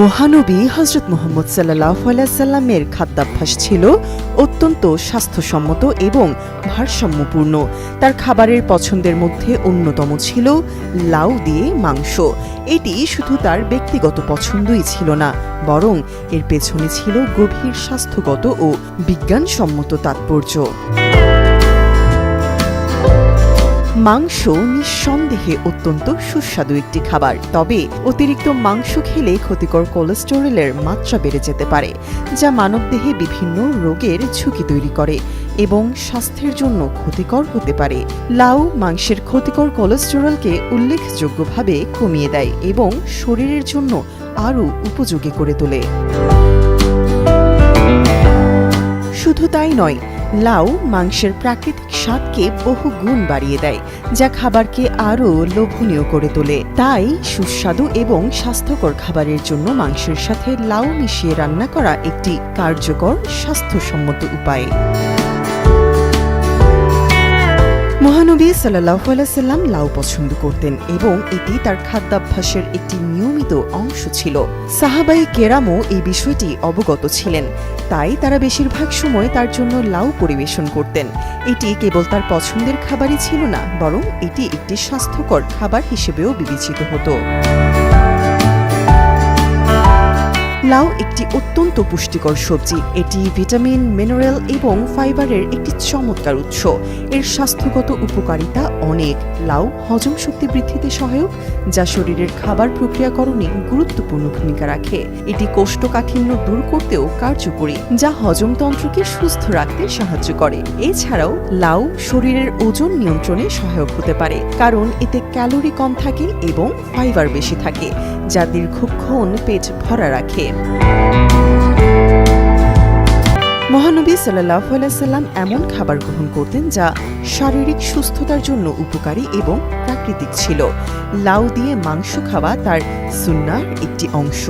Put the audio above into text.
মহানবী হযরত মুহাম্মদ সাল্লাল্লাহু আলাইহি সাল্লামের খাদ্যাভ্যাস ছিল অত্যন্ত স্বাস্থ্যসম্মত এবং ভারসাম্যপূর্ণ। তার খাবারের পছন্দের মধ্যে অন্যতম ছিল লাউ দিয়ে মাংস। এটি শুধু তার ব্যক্তিগত পছন্দই ছিল না, বরং এর পেছনে ছিল গভীর স্বাস্থ্যগত ও বিজ্ঞানসম্মত তাৎপর্য। মাংস নিঃসন্দেহে অত্যন্ত সুস্বাদু একটি খাবার, তবে অতিরিক্ত মাংস খেলে ক্ষতিকর কোলেস্টেরলের মাত্রা বেড়ে যেতে পারে, যা মানবদেহে বিভিন্ন রোগের ঝুঁকি তৈরি করে এবং স্বাস্থ্যের জন্য ক্ষতিকর হতে পারে। লাউ মাংসের ক্ষতিকর কোলেস্টেরলকে উল্লেখযোগ্যভাবে কমিয়ে দেয় এবং শরীরের জন্য আরও উপযোগী করে তোলে। শুধু তাই নয়, লাউ মাংসের প্রাকৃতিক স্বাদকে বহু গুণ বাড়িয়ে দেয়, যা খাবারকে আরও লোভনীয় করে তোলে। তাই সুস্বাদু এবং স্বাস্থ্যকর খাবারের জন্য মাংসের সাথে লাউ মিশিয়ে রান্না করা একটি কার্যকর স্বাস্থ্যসম্মত উপায়। মহানবী সাল্লাল্লাহু আলাইহি সাল্লাম লাউ পছন্দ করতেন এবং এটি তার খাদ্যাভ্যাসের একটি নিয়মিত অংশ ছিল। সাহাবায়ে কেরামও এই বিষয়টি অবগত ছিলেন, তাই তারা বেশিরভাগ সময় তার জন্য লাউ পরিবেশন করতেন। এটি কেবল তার পছন্দের খাবারই ছিল না, বরং এটি একটি স্বাস্থ্যকর খাবার হিসেবেও বিবেচিত হতো। লাউ একটি অত্যন্ত পুষ্টিকর সবজি। এটি ভিটামিন, মিনারেল এবং ফাইবারের একটি চমৎকার উৎস। এর স্বাস্থ্যগত উপকারিতা অনেক। লাউ হজম শক্তি বৃদ্ধিতে সহায়ক, যা শরীরের খাবার প্রক্রিয়াকরণে গুরুত্বপূর্ণ ভূমিকা রাখে। এটি কোষ্ঠকাঠিন্য দূর করতেও কার্যকরী, যা হজমতন্ত্রকে সুস্থ রাখতে সাহায্য করে। এছাড়াও লাউ শরীরের ওজন নিয়ন্ত্রণে সহায়ক হতে পারে, কারণ এতে ক্যালোরি কম থাকে এবং ফাইবার বেশি থাকে, যা দীর্ঘক্ষণ পেট ভরা রাখে। মহানবী সাল্লাল্লাহু আলাইহি সাল্লাম এমন খাবার গ্রহণ করতেন যা শারীরিক সুস্থতার জন্য উপকারী এবং প্রাকৃতিক ছিল। লাউ দিয়ে মাংস খাওয়া তার সুন্নাহর একটি অংশ।